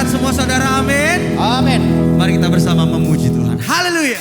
semua saudara, amin. Amin. Mari kita bersama memuji Tuhan. Haleluya.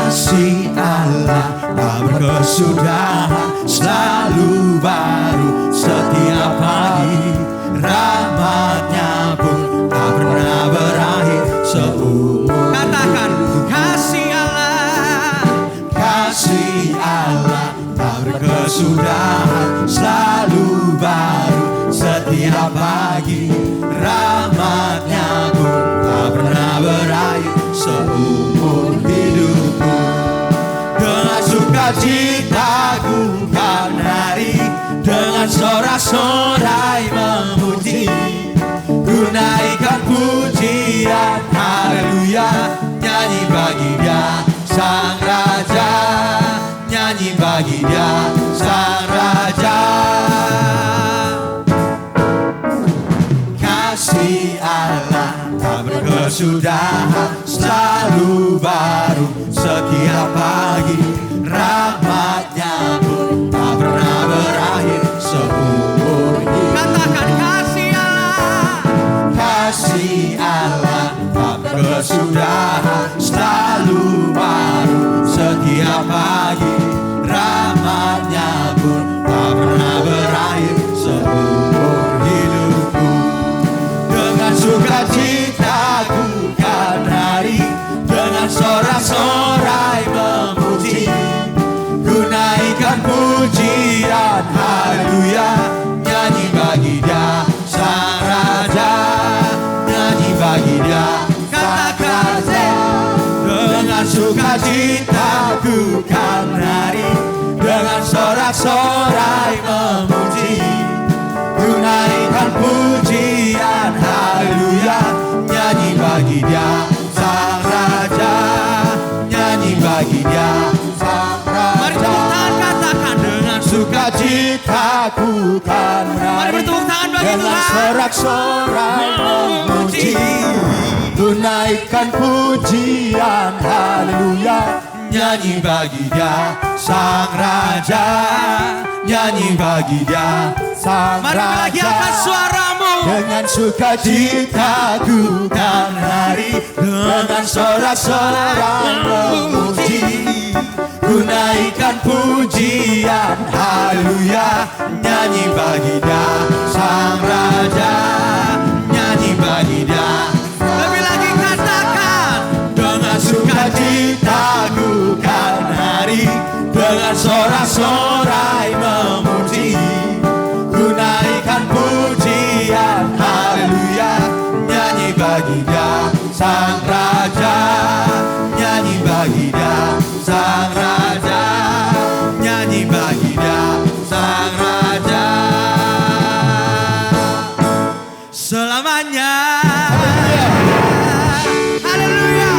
Kasih Allah tak berkesudahan, selalu baru setiap pagi. Rahmatnya pun tak pernah berakhir seumur. Katakan, kasih Allah. Kasih Allah tak berkesudahan, selalu baru setiap pagi. Rahmatnya pun tak pernah berakhir seumur hidupku. Dengan sukacita ku kan hari, dengan sorak-sorai memuji, ku naikkan pujian, haleluya. Nyanyi bagi Dia Sang Raja, nyanyi bagi Dia Sang Raja. Kasih Allah tak berkesudahan, selalu baru setiap pagi. Rahmatnya pun tak pernah berakhir seumur hidup. Katakan, kasih Allah. Kasih Allah tak berkesudahan, selalu baru setiap pagi. Rahmatnya pun tak pernah berakhir seumur hidupku. Dengan sukacita ku kan hari, dengan sorak-sorai memuji, ku naikkan pujian, haleluya. Nyanyi bagi Dia Sang Raja, nyanyi bagi Dia Sang Raja. Dengan sukacita ku kan hari, dengan sorak-sorai memuji, ku naikkan pujian, haleluya. Nyanyi bagi Dia Sang Raja, nyanyi bagi Dia Sang Raja. Mari bertepuk tangan, katakan, dengan sukacita ku kan hari. Mari bertepuk tangan bagi Tuhan. Dengan sorak-sorai memuji, ku naikkan pujian, haleluya. Nyanyi bagi Dia Sang Raja, nyanyi bagi Dia Sang Raja. Mari lagi angkat suaramu. Dengan sukacita ku kan hari, dengan sorak-sorai memuji, ku naikkan pujian, haleluya. Nyanyi bagi Dia Sang Raja, nyanyi bagi Dia. Lebih lagi katakan, dengan sukacita ku kan hari, dengan sorak-sorai memuji, ku naikkan pujian, haleluya. Nyanyi bagi Dia Sang Raja, nyanyi bagi Dia Sang Raja, nyanyi bagi Dia Sang Raja selamanya. Haleluya, haleluya.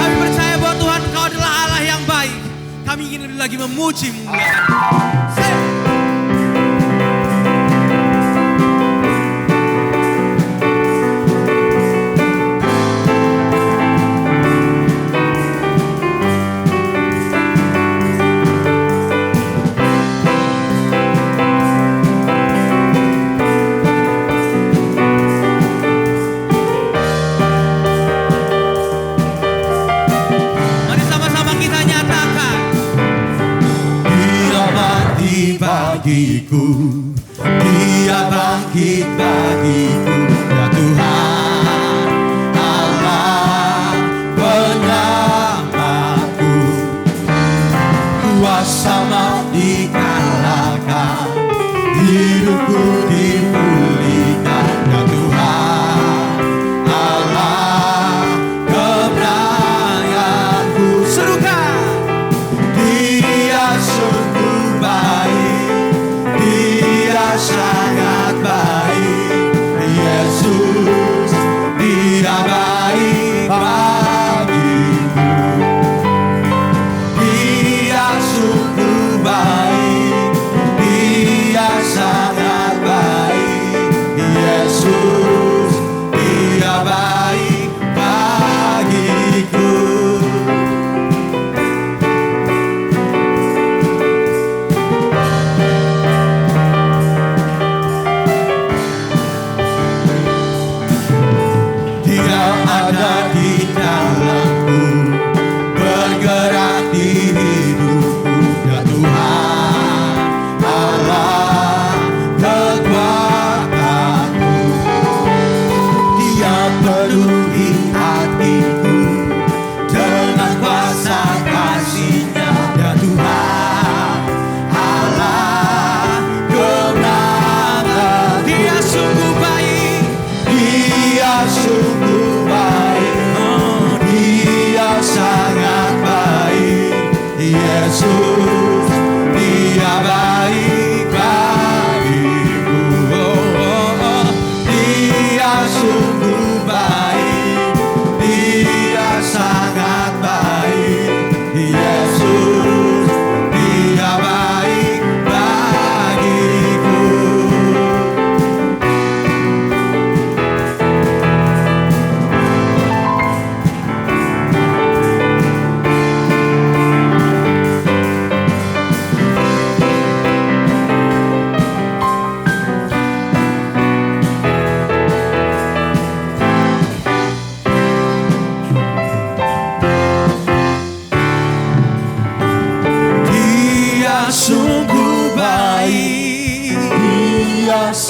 Kami percaya bahwa Tuhan, Engkau adalah Allah yang baik. Kami ingin lebih lagi memuji, memuliakan. Mari sama-sama kita nyatakan, Dia mati bagiku, Dia bangkit bagiku, ya Tuhan Allah penyelamatku. Kuasa maut dikalahkan, hidupku dipulihkan, ya Tuhan Allah kemenanganku. Serukan, Dia sungguh baik, Dia sangat baik,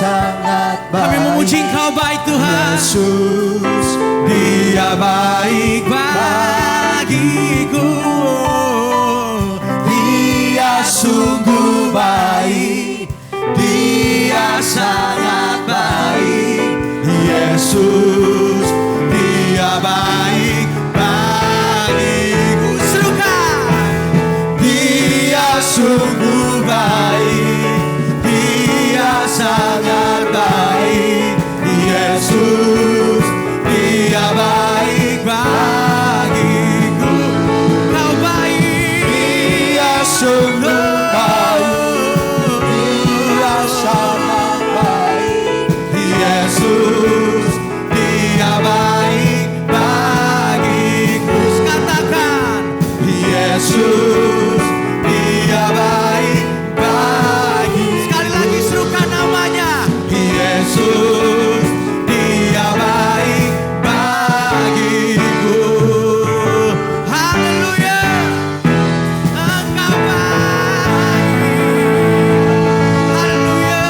sangat baik. Kami memuji Engkau baik Tuhan. Yesus, Dia baik Bagiku. Dia sungguh baik, Dia sangat baik. Yesus, Dia baik bagiku. Serukan. Dia sungguh baik, Dia sangat baik. Yesus, Dia baik bagiku. Kau baik. Dia sungguh baik, Dia sangat baik. Yesus, Dia baik bagiku. Katakan. Yesus, Dia baik bagiku. Sekali lagi serukan namanya. Yesus, Dia baik bagiku. Haleluya. Engkau baik. Haleluya.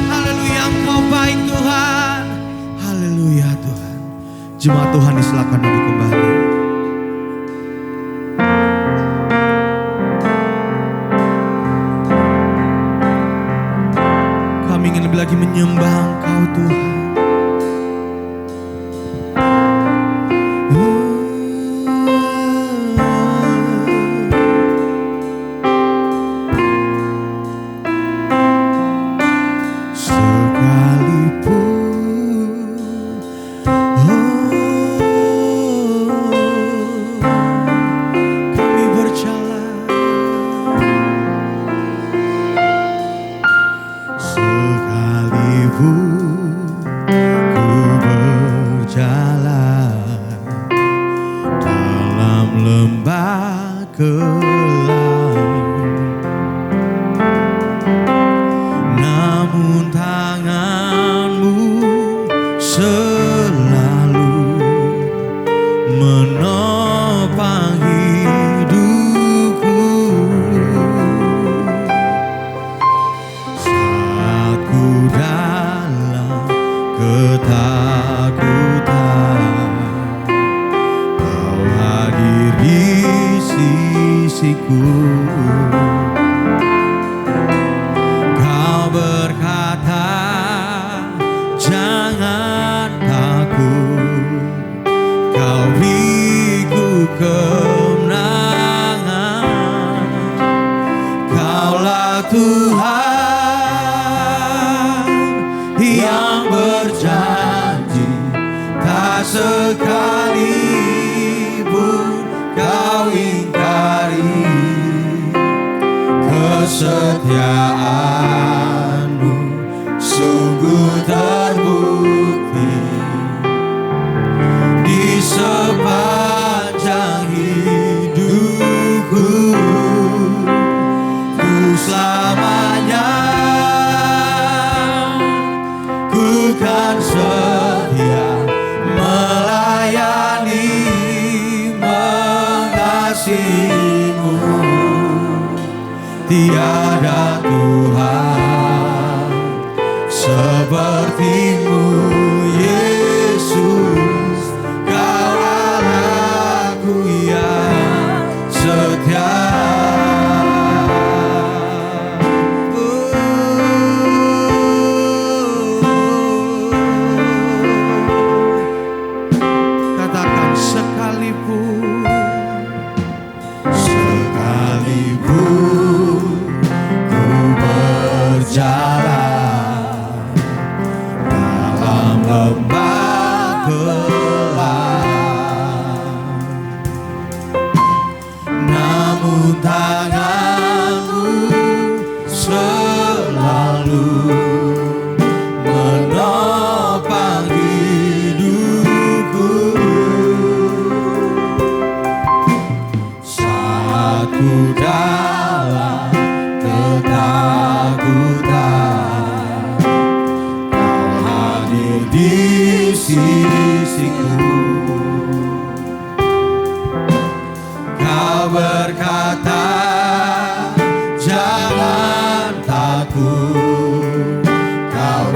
Haleluya, Engkau baik Tuhan. Haleluya Tuhan. Jemaat Tuhan disilakan duduk kembali. Kami ingin lebih lagi menyembah Engkau Tuhan. Kami berjalan sekalipun ku berjalan dalam lembah gelap, namun tanganmu selalu menopang hidupku. Saat ku dalam ketakutan, Kau hadir di sisiku. Kau berkata, jangan takut, Kau beriku kemenangan. Kaulah Tuhan yang berjanji, tak sekalipun Kau ingkari. Kesetiaan-Mu sungguh terbukti di sepanjang hidupku. Ku selamanya, ku kan setia melayani, mengasihi-Mu. Tiada Tuhan seperti-Mu, Yesus. Kau Allahku yang setia. Katakan sekalipun, sekalipun ku berjalan dalam lembah gelap, namun tangan-Mu selalu menopang hidupku. Saat ku dalam ketakutan, Kau hadir di sisiku. Kau berkata, jangan takut, Kau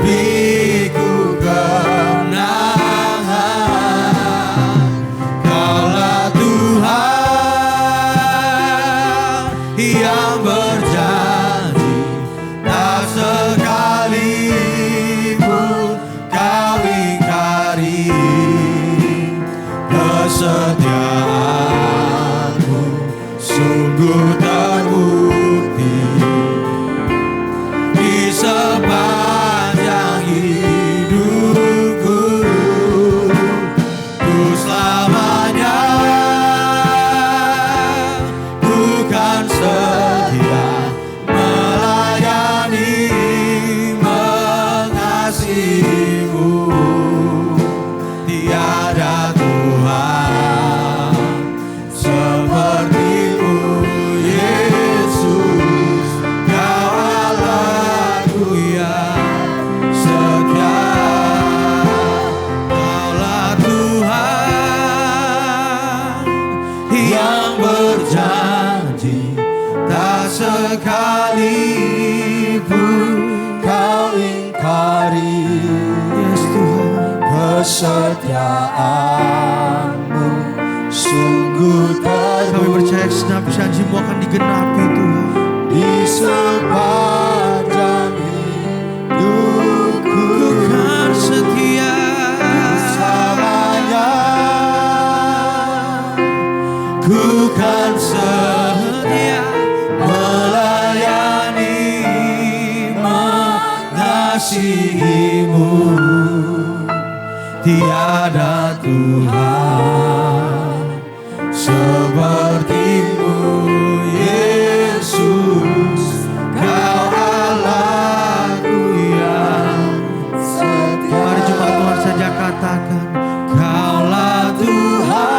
sepanjang hidupku, ku selamanya bukan setia melayani mengasihimu. Tiada Tuhan sepertimu, Yesus. Kau Allahku yang setia. Kaulah Tuhan yang berjanji, tak sekalipun kau ingkari. Yes Tuhan, kesetiaanmu sungguh terbukti. Kami percaya segenap janji-Mu akan digenapi Tuhan. Di sepanjang hidupku, Ku kan setia. selamanya ku kan setia melayani mengasihimu. Tiada Tuhan sepertimu, Yesus. Kau Allahku yang setia. Mari jemaat Tuhan saja katakan, Kaulah Tuhan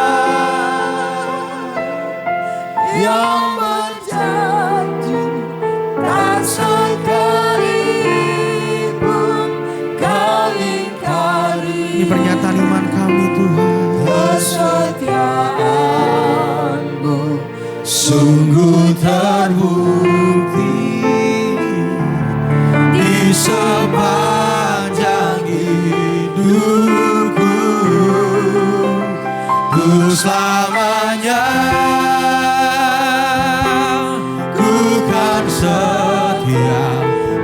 yang berjanji, tak sekalipun kau ingkari. ini pernyataan iman kami Tuhan. Kesetiaanmu sungguh terbukti di sepanjang hidupku, ku selamanya ku kan setia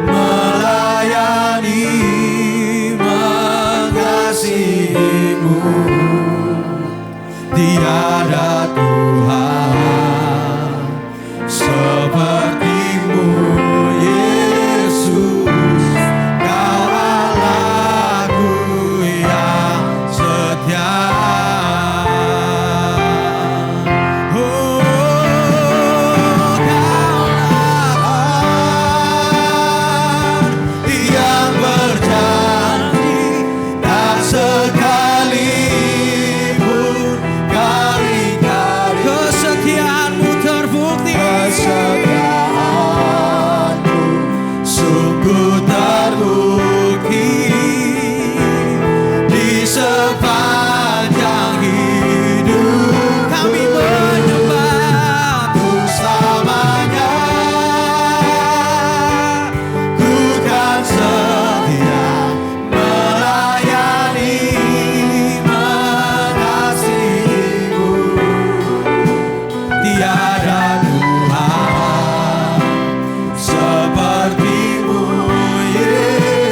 melayani mengasihimu. Tiada Tuhan sepertimu, Yesus. Kau Allahku yang setia. Oh, Kaulah yang berjanji, tak sekalipun kau ingkari. Kesetiaan-Mu terbukti. Kesetiaanmu sungguh terbukti di sepanjang hidup. Kami menyembah Ku selamanya ku kan setia melayani mengasihimu. Tiada Tuhan sepertimu, Yesus.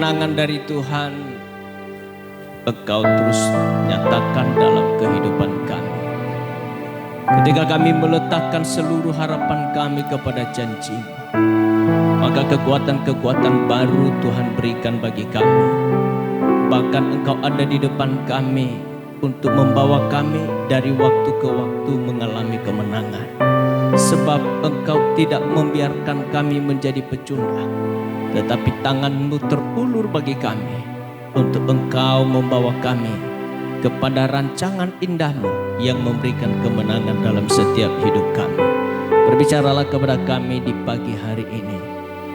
kemenangan dari Tuhan Engkau terus nyatakan dalam kehidupan kami. Ketika kami meletakkan seluruh harapan kami kepada janji-Mu, maka kekuatan-kekuatan baru Tuhan berikan bagi kami. Bahkan Engkau ada di depan kami untuk membawa kami dari waktu ke waktu mengalami kemenangan. Sebab Engkau tidak membiarkan kami menjadi pecundang, tetapi tangan-Mu terulur bagi kami untuk Engkau membawa kami kepada rancangan indah-Mu yang memberikan kemenangan dalam setiap hidup kami. Berbicaralah kepada kami di pagi hari ini.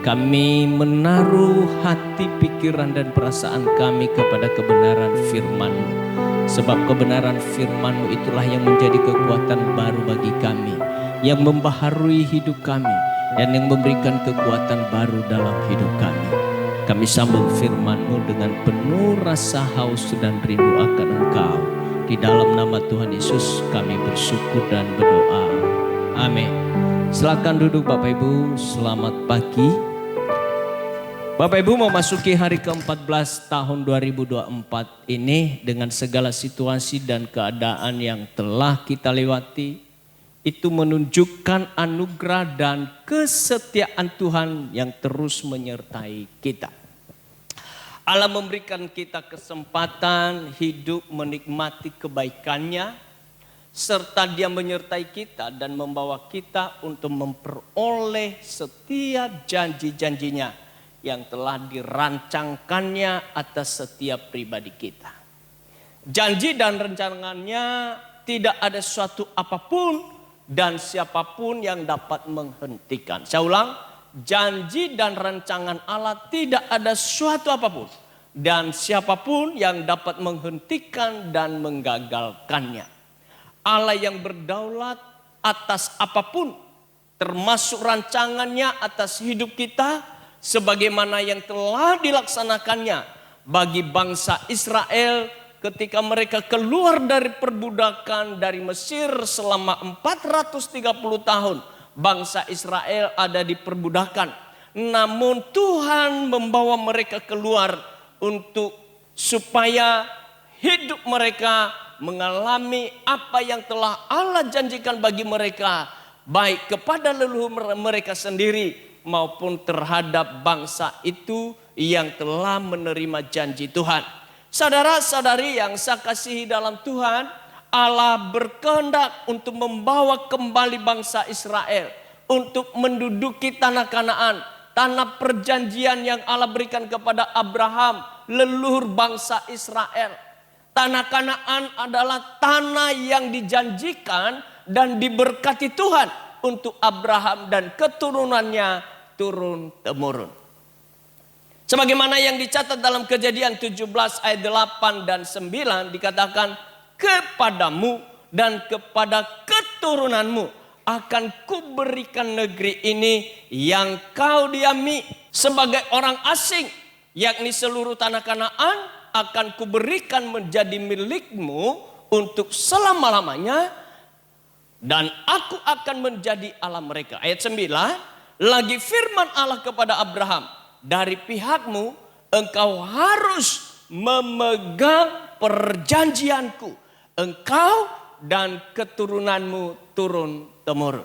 Kami menaruh hati, pikiran dan perasaan kami kepada kebenaran firman-Mu. Sebab kebenaran firman-Mu itulah yang menjadi kekuatan baru bagi kami, yang membaharui hidup kami dan yang memberikan kekuatan baru dalam hidup kami. Kami sambung firman-Mu dengan penuh rasa haus dan rindu akan Engkau. Di dalam nama Tuhan Yesus kami bersyukur dan berdoa. Amin. Silakan duduk Bapak Ibu, selamat pagi. Bapak Ibu memasuki hari ke-14 tahun 2024 ini dengan segala situasi dan keadaan yang telah kita lewati, itu menunjukkan anugerah dan kesetiaan Tuhan yang terus menyertai kita. Allah memberikan kita kesempatan hidup menikmati kebaikan-Nya, serta Dia menyertai kita dan membawa kita untuk memperoleh setiap janji-janjinya yang telah dirancangkannya atas setiap pribadi kita. Janji dan rencangannya tidak ada suatu apapun dan siapapun yang dapat menghentikan. Saya ulang, janji dan rancangan Allah tidak ada suatu apapun dan siapapun yang dapat menghentikan dan menggagalkannya. Allah yang berdaulat atas apapun, termasuk rancangannya atas hidup kita, sebagaimana yang telah dilaksanakannya bagi bangsa Israel ketika mereka keluar dari perbudakan dari Mesir selama 430 tahun. Bangsa Israel ada di perbudakan, namun Tuhan membawa mereka keluar untuk supaya hidup mereka mengalami apa yang telah Allah janjikan bagi mereka, baik kepada leluhur mereka sendiri maupun terhadap bangsa itu yang telah menerima janji Tuhan. Saudara-saudari yang saya kasihi dalam Tuhan, Allah berkehendak untuk membawa kembali bangsa Israel untuk menduduki tanah Kanaan, tanah perjanjian yang Allah berikan kepada Abraham, leluhur bangsa Israel. Tanah Kanaan adalah tanah yang dijanjikan dan diberkati Tuhan untuk Abraham dan keturunannya turun-temurun. Sebagaimana yang dicatat dalam Kejadian 17 ayat 8 dan 9 dikatakan, kepadamu dan kepada keturunanmu akan kuberikan negeri ini yang kau diami sebagai orang asing, yakni seluruh tanah Kanaan akan kuberikan menjadi milikmu untuk selama-lamanya, dan aku akan menjadi Allah mereka. Ayat 9, lagi firman Allah kepada Abraham, dari pihakmu engkau harus memegang perjanjianku, engkau dan keturunanmu turun-temurun.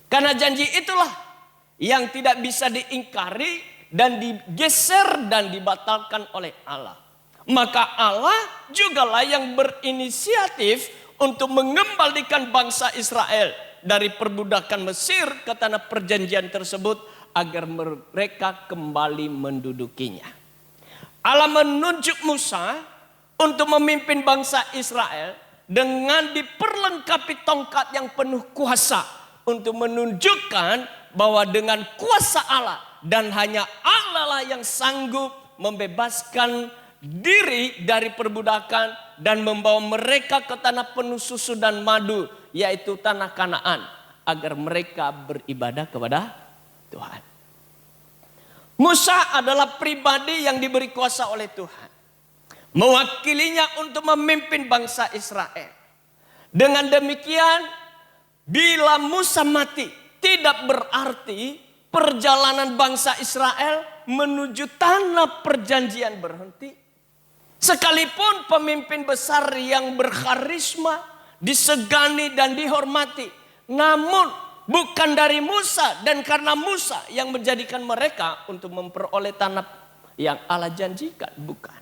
Karena janji itulah yang tidak bisa diingkari dan digeser dan dibatalkan oleh Allah. Maka Allah jugalah yang berinisiatif untuk mengembalikan bangsa Israel dari perbudakan Mesir ke tanah perjanjian tersebut agar mereka kembali mendudukinya. Allah menunjuk Musa untuk memimpin bangsa Israel dengan diperlengkapi tongkat yang penuh kuasa untuk menunjukkan bahwa dengan kuasa Allah dan hanya Allah lah yang sanggup membebaskan diri dari perbudakan dan membawa mereka ke tanah penuh susu dan madu, yaitu tanah Kanaan, agar mereka beribadah kepada Tuhan. Musa adalah pribadi yang diberi kuasa oleh Tuhan, mewakilinya untuk memimpin bangsa Israel. Dengan demikian, bila Musa mati, tidak berarti perjalanan bangsa Israel menuju tanah perjanjian berhenti. Sekalipun pemimpin besar yang berkarisma, disegani dan dihormati, namun bukan dari Musa, dan karena Musa yang menjadikan mereka untuk memperoleh tanah yang Allah janjikan, bukan.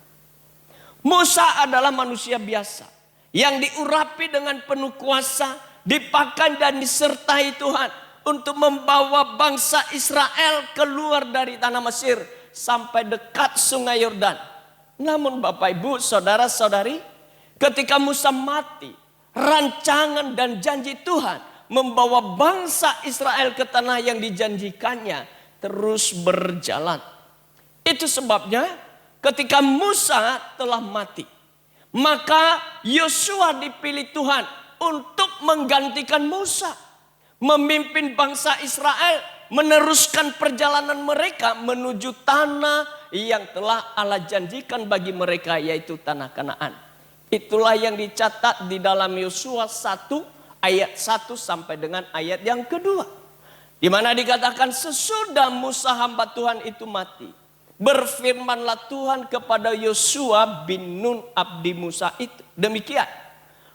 Musa adalah manusia biasa yang diurapi dengan penuh kuasa, dipakai dan disertai Tuhan untuk membawa bangsa Israel keluar dari tanah Mesir sampai dekat sungai Yordan. Namun Bapak Ibu, saudara-saudari, ketika Musa mati, rancangan dan janji Tuhan membawa bangsa Israel ke tanah yang dijanjikannya terus berjalan. Itu sebabnya ketika Musa telah mati, maka Yosua dipilih Tuhan untuk menggantikan Musa, memimpin bangsa Israel meneruskan perjalanan mereka menuju tanah yang telah Allah janjikan bagi mereka, yaitu tanah Kanaan. Itulah yang dicatat di dalam Yosua 1 ayat 1 sampai dengan ayat yang kedua, di mana dikatakan sesudah Musa hamba Tuhan itu mati, berfirmanlah Tuhan kepada Yosua bin Nun abdi Musa itu, demikian,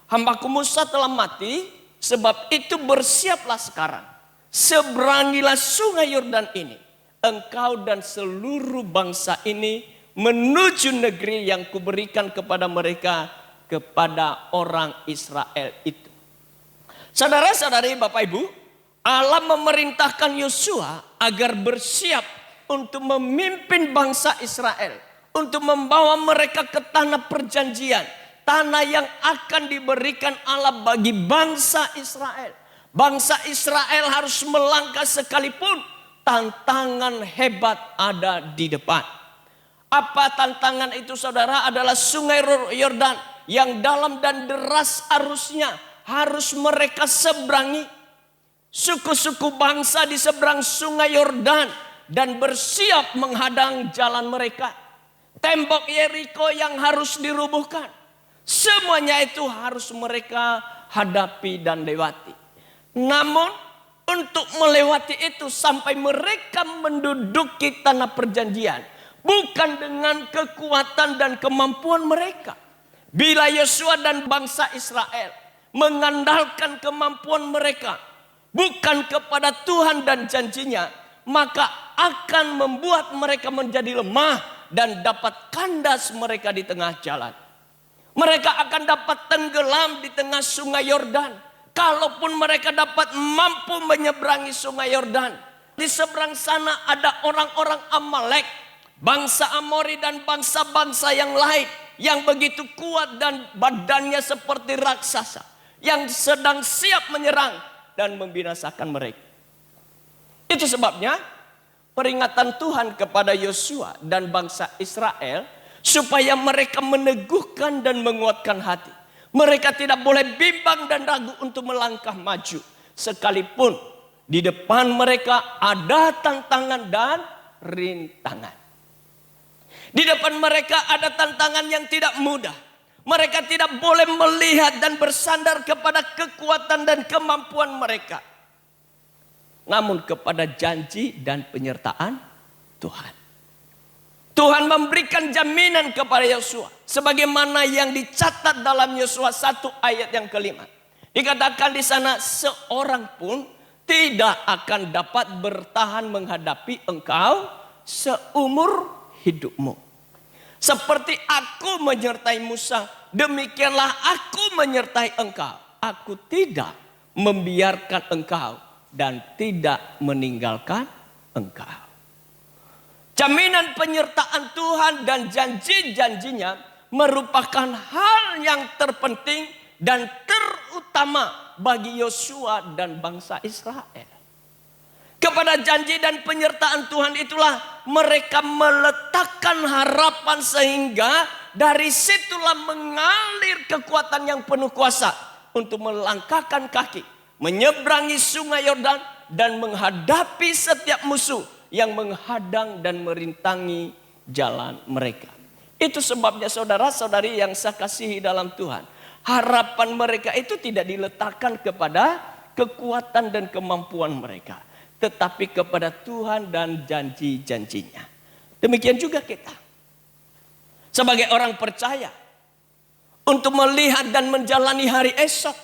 hambaku Musa telah mati, sebab itu bersiaplah sekarang, seberangilah sungai Yordan ini, engkau dan seluruh bangsa ini menuju negeri yang kuberikan kepada mereka, kepada orang Israel itu. Saudara-saudari, Bapak Ibu, Allah memerintahkan Yosua agar bersiap untuk memimpin bangsa Israel, untuk membawa mereka ke tanah perjanjian, tanah yang akan diberikan Allah bagi bangsa Israel. Bangsa Israel harus melangkah sekalipun tantangan hebat ada di depan. Apa tantangan itu, saudara? Adalah sungai Yordan yang dalam dan deras arusnya harus mereka seberangi. Suku-suku bangsa di seberang sungai Yordan dan bersiap menghadang jalan mereka. Tembok Yeriko yang harus dirubuhkan. Semuanya itu harus mereka hadapi dan lewati. Namun untuk melewati itu sampai mereka menduduki tanah perjanjian, bukan dengan kekuatan dan kemampuan mereka. Bila Yosua dan bangsa Israel mengandalkan kemampuan mereka, bukan kepada Tuhan dan janjinya, maka akan membuat mereka menjadi lemah dan dapat kandas mereka di tengah jalan. Mereka akan dapat tenggelam di tengah sungai Yordan. Kalaupun mereka dapat mampu menyeberangi sungai Yordan, di seberang sana ada orang-orang Amalek, bangsa Amori dan bangsa-bangsa yang lain yang begitu kuat dan badannya seperti raksasa, yang sedang siap menyerang dan membinasakan mereka. Itu sebabnya peringatan Tuhan kepada Yosua dan bangsa Israel supaya mereka meneguhkan dan menguatkan hati. Mereka tidak boleh bimbang dan ragu untuk melangkah maju. Sekalipun di depan mereka ada tantangan dan rintangan. Di depan mereka ada tantangan yang tidak mudah. Mereka tidak boleh melihat dan bersandar kepada kekuatan dan kemampuan mereka, namun kepada janji dan penyertaan Tuhan. Tuhan memberikan jaminan kepada Yosua, sebagaimana yang dicatat dalam Yosua 1 ayat yang kelima. Dikatakan di sana, seorang pun tidak akan dapat bertahan menghadapi engkau seumur hidupmu. Seperti aku menyertai Musa, demikianlah aku menyertai engkau. Aku tidak membiarkan engkau dan tidak meninggalkan engkau. Jaminan penyertaan Tuhan dan janji-janjinya merupakan hal yang terpenting dan terutama bagi Yosua dan bangsa Israel. Kepada janji dan penyertaan Tuhan itulah mereka meletakkan harapan, sehingga dari situlah mengalir kekuatan yang penuh kuasa untuk melangkahkan kaki, menyeberangi sungai Yordan dan menghadapi setiap musuh yang menghadang dan merintangi jalan mereka. Itu sebabnya saudara-saudari yang saya kasihi dalam Tuhan, harapan mereka itu tidak diletakkan kepada kekuatan dan kemampuan mereka, tetapi kepada Tuhan dan janji-janjinya. Demikian juga kita. Sebagai orang percaya, untuk melihat dan menjalani hari esok,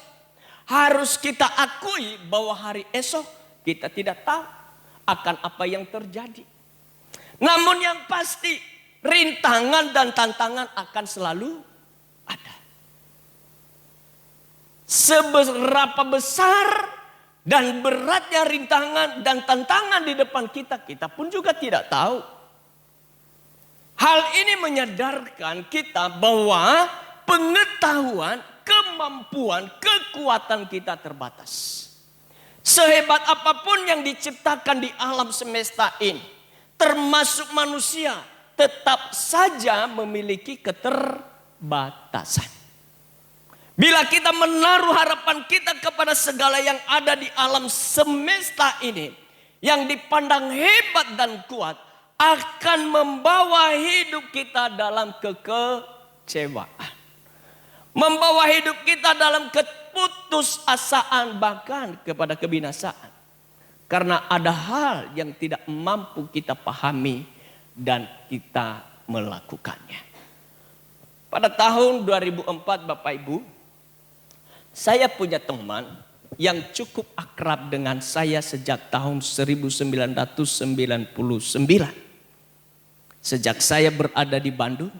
harus kita akui bahwa hari esok kita tidak tahu akan apa yang terjadi. Namun yang pasti, rintangan dan tantangan akan selalu ada. Seberapa besar dan beratnya rintangan dan tantangan di depan kita, kita pun juga tidak tahu. Hal ini menyadarkan kita bahwa pengetahuan, kemampuan, kekuatan kita terbatas. Sehebat apapun yang diciptakan di alam semesta ini, termasuk manusia, tetap saja memiliki keterbatasan. Bila kita menaruh harapan kita kepada segala yang ada di alam semesta ini, yang dipandang hebat dan kuat, akan membawa hidup kita dalam kekecewaan. Membawa hidup kita dalam keputusasaan, bahkan kepada kebinasaan. Karena ada hal yang tidak mampu kita pahami dan kita melakukannya. Pada tahun 2004 Bapak Ibu, saya punya teman yang cukup akrab dengan saya sejak tahun 1999. Sejak saya berada di Bandung,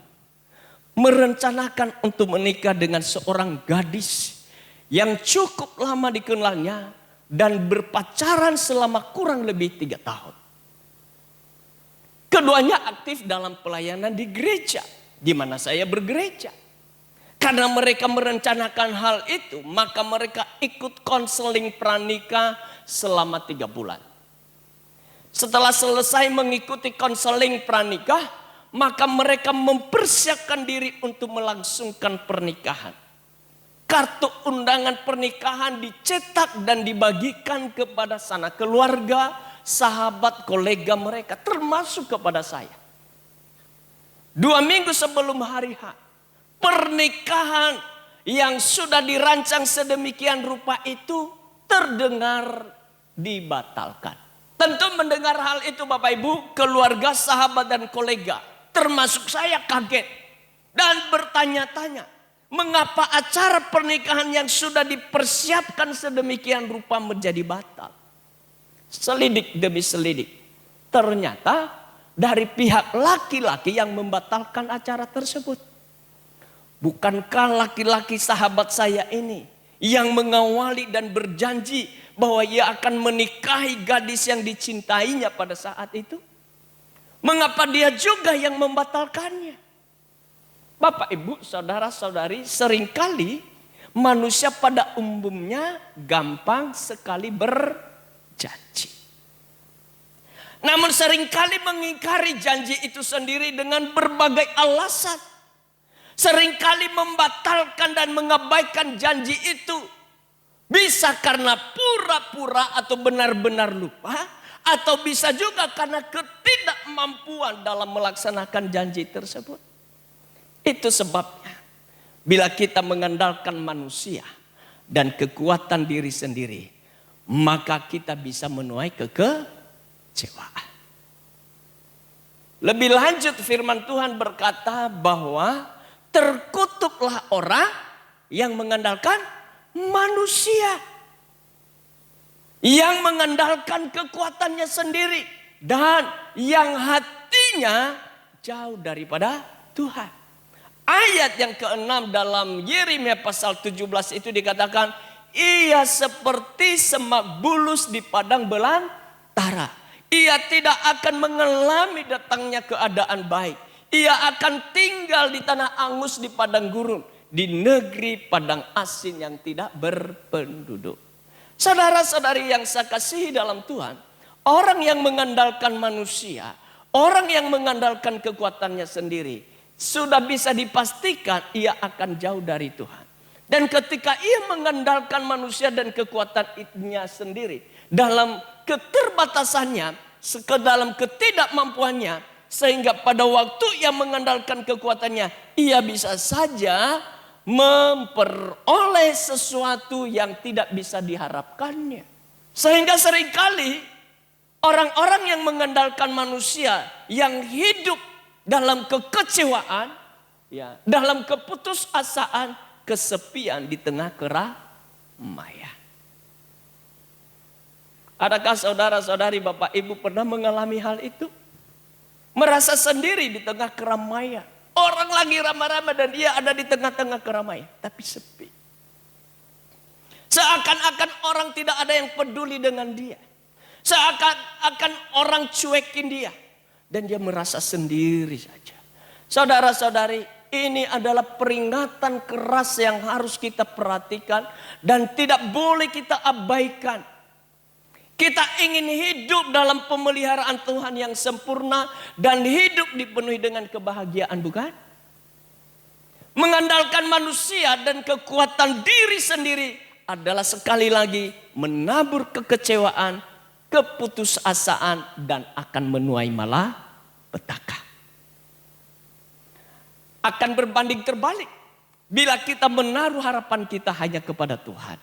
merencanakan untuk menikah dengan seorang gadis yang cukup lama dikenalnya dan berpacaran selama kurang lebih 3 tahun. Keduanya aktif dalam pelayanan di gereja, di mana saya bergereja. Karena mereka merencanakan hal itu, maka mereka ikut konseling pranikah selama 3 bulan. Setelah selesai mengikuti konseling pranikah, maka mereka mempersiapkan diri untuk melangsungkan pernikahan. Kartu undangan pernikahan dicetak dan dibagikan kepada sanak keluarga, sahabat, kolega mereka, termasuk kepada saya. 2 minggu sebelum hari H, pernikahan yang sudah dirancang sedemikian rupa itu terdengar dibatalkan. Tentu mendengar hal itu Bapak Ibu, keluarga, sahabat dan kolega, termasuk saya kaget dan bertanya-tanya, mengapa acara pernikahan yang sudah dipersiapkan sedemikian rupa menjadi batal? Selidik demi selidik, ternyata dari pihak laki-laki yang membatalkan acara tersebut. Bukankah laki-laki sahabat saya ini yang mengawali dan berjanji bahwa ia akan menikahi gadis yang dicintainya pada saat itu? Mengapa dia juga yang membatalkannya? Bapak, Ibu, saudara-saudari, seringkali manusia pada umumnya gampang sekali berjanji. Namun seringkali mengingkari janji itu sendiri dengan berbagai alasan. Seringkali membatalkan dan mengabaikan janji itu. Bisa karena pura-pura atau benar-benar lupa. Atau bisa juga karena ketidakmampuan dalam melaksanakan janji tersebut. Itu sebabnya bila kita mengandalkan manusia dan kekuatan diri sendiri, maka kita bisa menuai kekecewaan. Lebih lanjut firman Tuhan berkata bahwa terkutuklah orang yang mengandalkan manusia, yang mengandalkan kekuatannya sendiri, dan yang hatinya jauh daripada Tuhan. Ayat yang ke-6 dalam Yeremia pasal 17 itu dikatakan, ia seperti semak bulus di padang belantara. Ia tidak akan mengalami datangnya keadaan baik. Ia akan tinggal di tanah angus di padang gurun, di negeri padang asin yang tidak berpenduduk. Saudara-saudari yang saya kasihi dalam Tuhan, orang yang mengandalkan manusia, orang yang mengandalkan kekuatannya sendiri, sudah bisa dipastikan ia akan jauh dari Tuhan. Dan ketika ia mengandalkan manusia dan kekuatannya sendiri, dalam keterbatasannya, dalam ketidakmampuannya, sehingga pada waktu ia mengandalkan kekuatannya, ia bisa saja memperoleh sesuatu yang tidak bisa diharapkannya. Sehingga seringkali Orang-orang yang mengandalkan manusia, yang hidup dalam kekecewaan, ya, dalam keputusasaan, kesepian di tengah keramaian. Adakah saudara-saudari, Bapak Ibu pernah mengalami hal itu? Merasa sendiri di tengah keramaian. Orang lagi ramai-ramai dan dia ada di tengah-tengah keramaian, tapi sepi. Seakan-akan orang tidak ada yang peduli dengan dia. Seakan-akan orang cuekin dia. Dan dia merasa sendiri saja. Saudara-saudari, ini adalah peringatan keras yang harus kita perhatikan. Dan tidak boleh kita abaikan. Kita ingin hidup dalam pemeliharaan Tuhan yang sempurna. Dan hidup dipenuhi dengan kebahagiaan, bukan? Mengandalkan manusia dan kekuatan diri sendiri adalah sekali lagi menabur kekecewaan, keputusasaan, dan akan menuai malapetaka. Akan berbanding terbalik bila kita menaruh harapan kita hanya kepada Tuhan.